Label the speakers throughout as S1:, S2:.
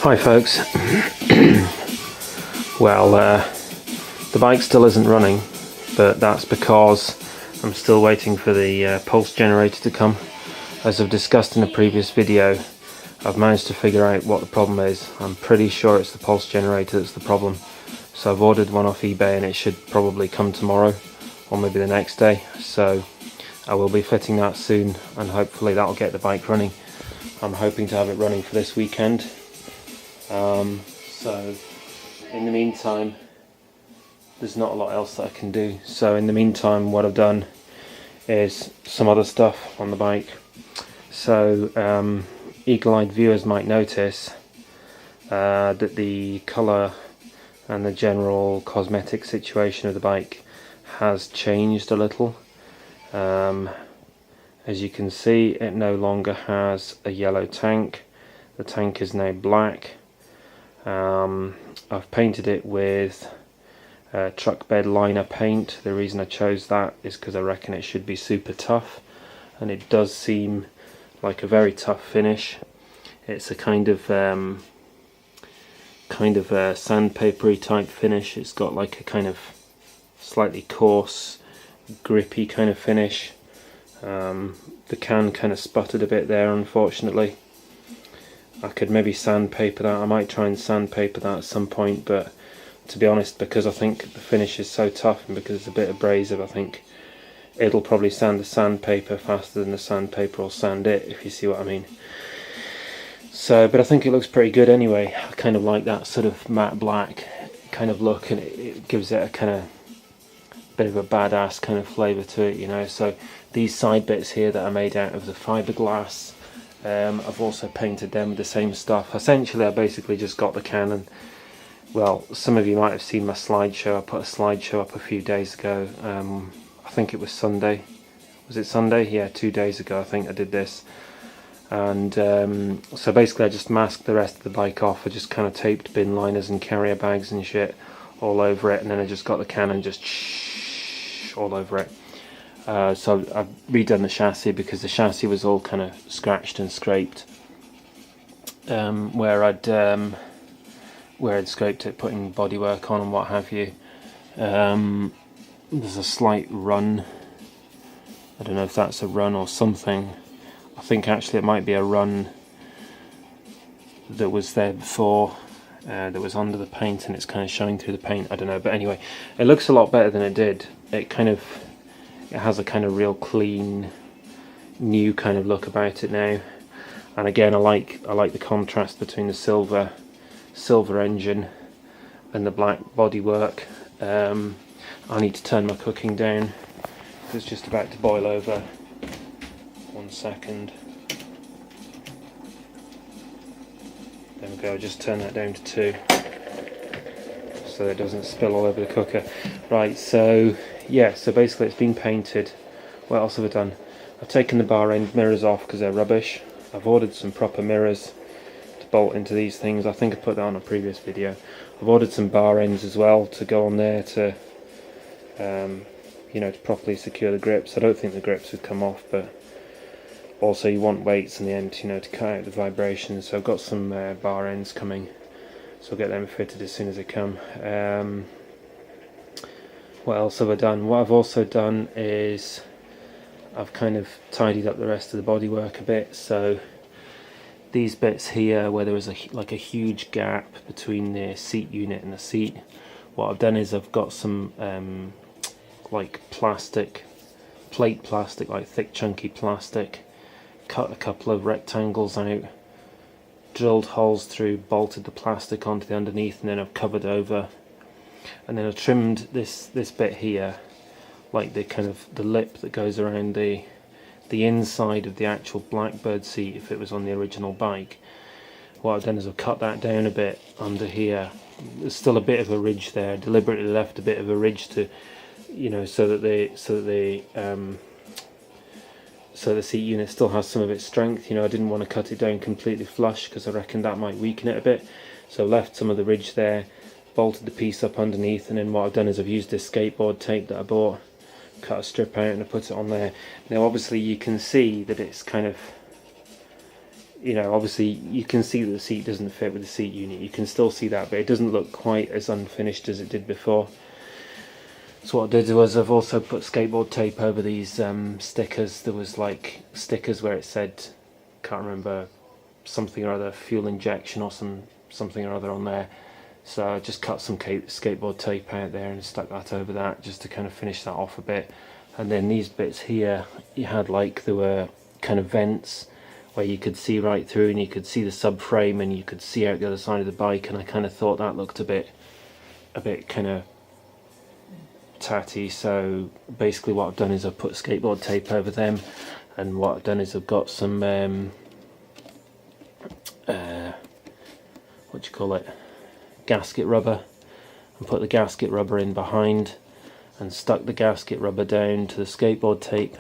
S1: Hi folks. Well, the bike still isn't running, but that's because I'm still waiting for the pulse generator to come. As I've discussed in a previous video, I've managed to figure out what the problem is. I'm pretty sure it's the pulse generator that's the problem. So I've ordered one off eBay and it should probably come tomorrow or maybe the next day. So I will be fitting that soon and hopefully that'll get the bike running. I'm hoping to have it running for this weekend. So in the meantime, there's not a lot else that I can do. So in the meantime, what I've done is some other stuff on the bike. So eagle-eyed viewers might notice that the colour and the general cosmetic situation of the bike has changed a little. As you can see, it no longer has a yellow tank. The tank is now black. I've painted it with truck bed liner paint. The reason I chose that is because I reckon it should be super tough, and it does seem like a very tough finish. It's a kind of sandpapery type finish. It's got like a kind of slightly coarse, grippy kind of finish. The can kind of sputtered a bit there, unfortunately. I could maybe sandpaper that. I might try and sandpaper that at some point, but to be honest, because I think the finish is so tough and because it's a bit abrasive, I think it'll probably sand the sandpaper faster than the sandpaper will sand it, if you see what I mean. So, but I think it looks pretty good anyway. I kind of like that sort of matte black kind of look, and it gives it a kind of bit of a badass kind of flavour to it, you know. So these side bits here that are made out of the fiberglass, I've also painted them with the same stuff. Essentially I basically just got the can and, well, some of you might have seen my slideshow. I put a slideshow up a few days ago. I think it was Sunday. Was it Sunday? Yeah, 2 days ago I think I did this. And so basically I just masked the rest of the bike off. I just kind of taped bin liners and carrier bags and shit all over it, and then I just got the can and just all over it. So I've redone the chassis because the chassis was all kind of scratched and scraped where I'd scraped it, putting bodywork on and what have you. There's a slight run. I don't know if that's a run or something. I think actually it might be a run that was there before, that was under the paint and it's kind of showing through the paint. I don't know, but anyway, it looks a lot better than it did. It has a kind of real clean, new kind of look about it now. And again, I like the contrast between the silver engine and the black bodywork. I need to turn my cooking down. It's just about to boil over. 1 second. There we go. Just turn that down to 2, so it doesn't spill all over the cooker. Right. So yeah. So basically, it's been painted. What else have I done? I've taken the bar end mirrors off because they're rubbish. I've ordered some proper mirrors to bolt into these things. I think I put that on a previous video. I've ordered some bar ends as well to go on there to, to properly secure the grips. I don't think the grips would come off, but also you want weights in the end, to cut out the vibrations. So I've got some bar ends coming, so I'll get them fitted as soon as they come. What else have I done? What I've also done is I've kind of tidied up the rest of the bodywork a bit. So these bits here where there was a huge gap between the seat unit and the seat, what I've done is I've got some like plate plastic, like thick chunky plastic, cut a couple of rectangles out, drilled holes through, bolted the plastic onto the underneath, and then I've covered over, and then I've trimmed this bit here, like the kind of the lip that goes around the inside of the actual Blackbird seat if it was on the original bike. What I've done is I've cut that down a bit under here. There's still a bit of a ridge there. I deliberately left a bit of a ridge to, so that the seat unit still has some of its strength. I didn't want to cut it down completely flush because I reckon that might weaken it a bit. So I left some of the ridge there, bolted the piece up underneath, and then what I've done is I've used this skateboard tape that I bought, cut a strip out and I put it on there. Now obviously you can see that it's kind of, you know, obviously you can see that the seat doesn't fit with the seat unit. You can still see that, but it doesn't look quite as unfinished as it did before. So what I did was I've also put skateboard tape over these stickers. There was like stickers where it said, can't remember, something or other, fuel injection or something or other on there. So I just cut some skateboard tape out there and stuck that over that just to kind of finish that off a bit. And then these bits here, you had like, there were kind of vents where you could see right through and you could see the subframe and you could see out the other side of the bike, and I kind of thought that looked a bit kind of tatty. So basically what I've done is I've put skateboard tape over them, and what I've done is I've got some what do you call it, gasket rubber, and put the gasket rubber in behind and stuck the gasket rubber down to the skateboard tape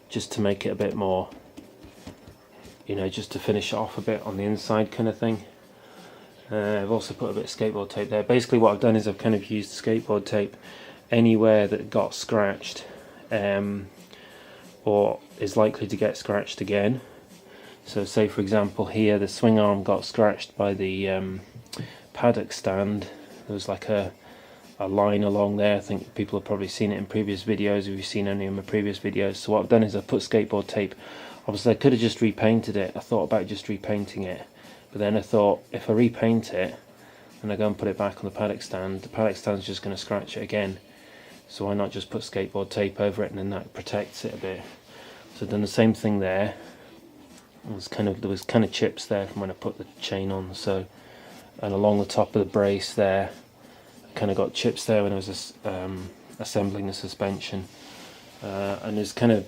S1: just to make it a bit more, you know, just to finish it off a bit on the inside kind of thing. I've also put a bit of skateboard tape there. Basically what I've done is I've kind of used skateboard tape anywhere that got scratched or is likely to get scratched again. So say for example here the swing arm got scratched by the paddock stand. There was like a line along there. I think people have probably seen it in previous videos if you've seen any of my previous videos. So what I've done is I've put skateboard tape. Obviously I could have just repainted it. I thought about just repainting it, but then I thought if I repaint it and I go and put it back on the paddock stand's just going to scratch it again. So why not just put skateboard tape over it, and then that protects it a bit. So I've done the same thing there. There was kind of chips there from when I put the chain on. So, and along the top of the brace there, I kind of got chips there when I was assembling the suspension. And there's kind of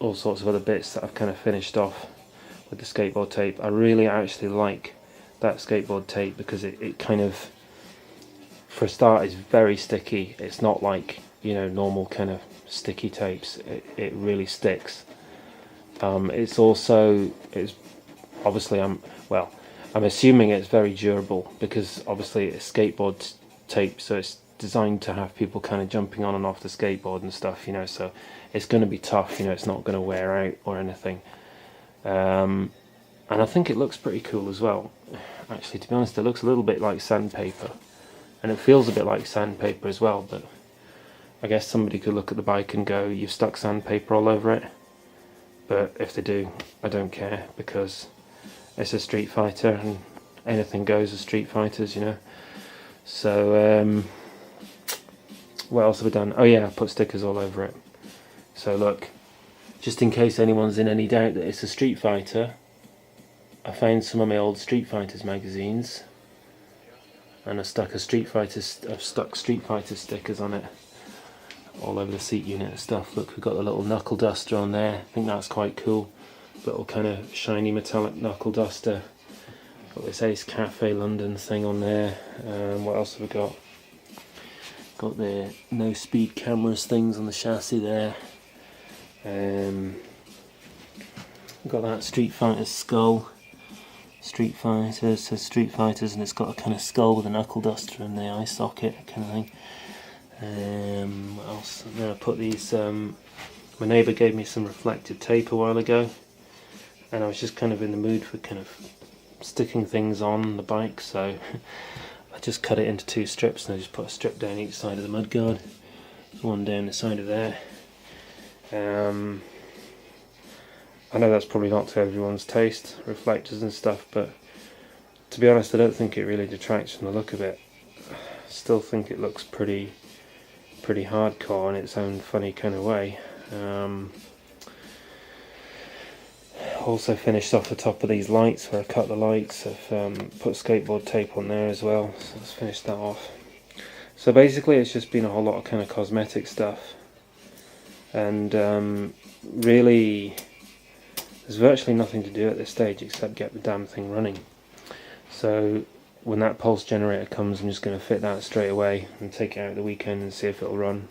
S1: all sorts of other bits that I've kind of finished off with the skateboard tape. I really actually like that skateboard tape because it kind of, for a start, is very sticky. It's not like, you know, normal kind of sticky tapes. It really sticks. It's obviously I'm assuming it's very durable because obviously it's skateboard tape, so it's designed to have people kind of jumping on and off the skateboard and stuff, you know, so it's going to be tough, you know, it's not going to wear out or anything. And I think it looks pretty cool as well. Actually, to be honest, it looks a little bit like sandpaper, and it feels a bit like sandpaper as well, but I guess somebody could look at the bike and go, you've stuck sandpaper all over it. But if they do, I don't care, because it's a Street Fighter and anything goes with Street Fighters, you know. So what else have I done? Oh yeah, I put stickers all over it. So look, just in case anyone's in any doubt that it's a Street Fighter, I found some of my old Street Fighters magazines and I've stuck Street Fighter stickers on it all over the seat unit and stuff. Look, we've got the little knuckle duster on there. I think that's quite cool. Little kind of shiny metallic knuckle duster. Got this Ace Cafe London thing on there. What else have we got? Got the no speed cameras things on the chassis there. Got that Street Fighter's skull. Street Fighters, says Street Fighters, and it's got a kind of skull with a knuckle duster and the eye socket kind of thing. What else? And then I put these, my neighbour gave me some reflective tape a while ago, and I was just kind of in the mood for kind of sticking things on the bike, so I just cut it into 2 strips, and I just put a strip down each side of the mudguard, one down the side of there. I know that's probably not to everyone's taste, reflectors and stuff, but to be honest I don't think it really detracts from the look of it. I still think it looks pretty hardcore in its own funny kind of way. Also finished off the top of these lights where I cut the lights. I've put skateboard tape on there as well, so let's finish that off. So basically it's just been a whole lot of kind of cosmetic stuff, and really there's virtually nothing to do at this stage except get the damn thing running. So when that pulse generator comes, I'm just going to fit that straight away and take it out the weekend and see if it'll run,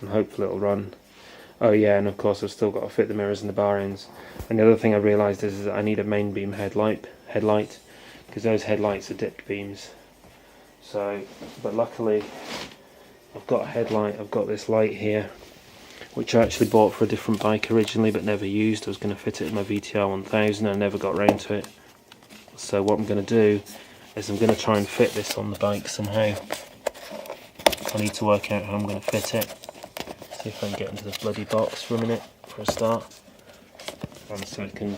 S1: and hopefully it'll run. Oh yeah, and of course I've still got to fit the mirrors and the bar ends. And the other thing I realised is that I need a main beam headlight, because those headlights are dipped beams. So, but luckily I've got a headlight, I've got this light here, which I actually bought for a different bike originally but never used. I was going to fit it in my VTR 1000 and I never got round to it. So what I'm going to do is I'm going to try and fit this on the bike somehow. I need to work out how I'm going to fit it. See if I can get into this bloody box for a minute for a start. 1 second.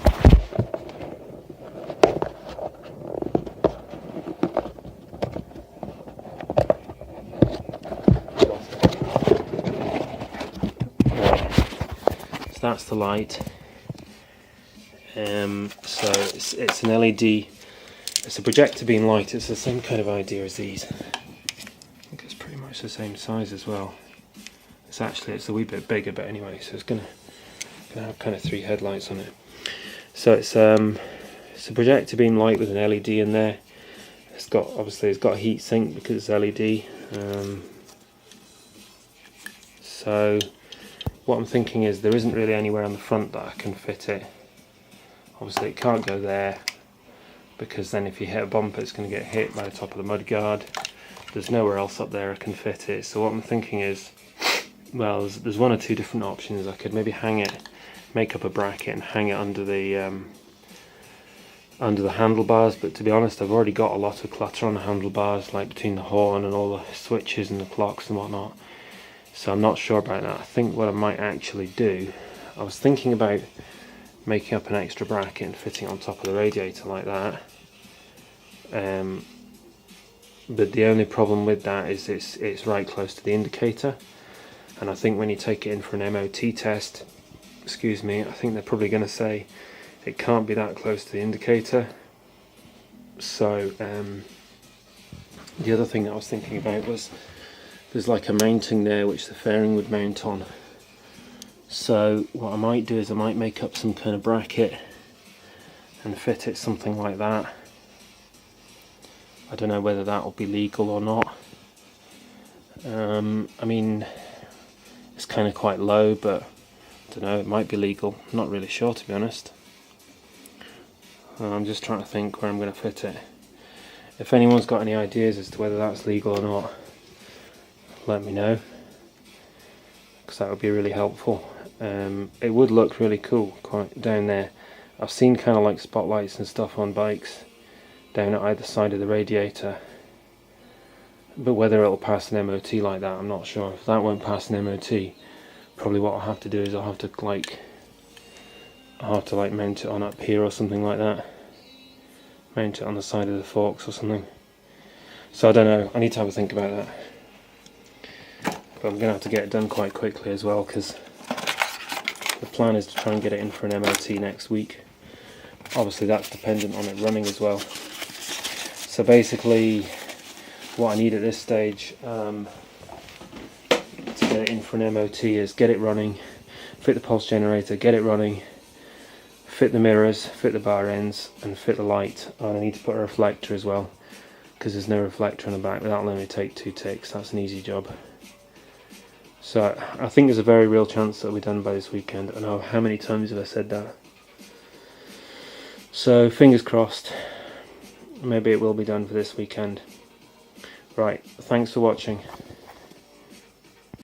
S1: That's the light. So it's an LED. It's a projector beam light. It's the same kind of idea as these. I think it's pretty much the same size as well. It's a wee bit bigger, but anyway. So it's gonna have kind of 3 headlights on it. So it's a projector beam light with an LED in there. It's got a heat sink because it's LED. So what I'm thinking is there isn't really anywhere on the front that I can fit it. Obviously it can't go there because then if you hit a bumper it's going to get hit by the top of the mudguard. There's nowhere else up there I can fit it. So what I'm thinking is, well, there's 1 or 2 different options. I could maybe hang it, make up a bracket and hang it under the handlebars, but to be honest I've already got a lot of clutter on the handlebars, like between the horn and all the switches and the clocks and whatnot. So I'm not sure about that. I think what I might actually do, I was thinking about making up an extra bracket and fitting it on top of the radiator like that. But the only problem with that is it's right close to the indicator, and I think when you take it in for an MOT test, excuse me, I think they're probably going to say it can't be that close to the indicator. So the other thing that I was thinking about was there's like a mounting there which the fairing would mount on. So what I might do is I might make up some kind of bracket and fit it something like that. I don't know whether that will be legal or not. I mean, it's kind of quite low, but I don't know, it might be legal. I'm not really sure, to be honest. I'm just trying to think where I'm going to fit it. If anyone's got any ideas as to whether that's legal or not, let me know, because that would be really helpful. It would look really cool quite down there. I've seen kind of like spotlights and stuff on bikes down at either side of the radiator, but whether it'll pass an MOT like that, I'm not sure. If that won't pass an MOT, probably what I'll have to do is I'll have to mount it on up here or something like that. Mount it on the side of the forks or something. So I don't know, I need to have a think about that. But I'm going to have to get it done quite quickly as well, because the plan is to try and get it in for an MOT next week. Obviously that's dependent on it running as well. So basically what I need at this stage to get it in for an MOT is get it running, fit the pulse generator, get it running, fit the mirrors, fit the bar ends and fit the light. And I need to put a reflector as well, because there's no reflector on the back, but that'll only take 2 ticks. That's an easy job. So I think there's a very real chance that it'll be done by this weekend. I know how many times have I said that. So fingers crossed, maybe it will be done for this weekend. Right, thanks for watching.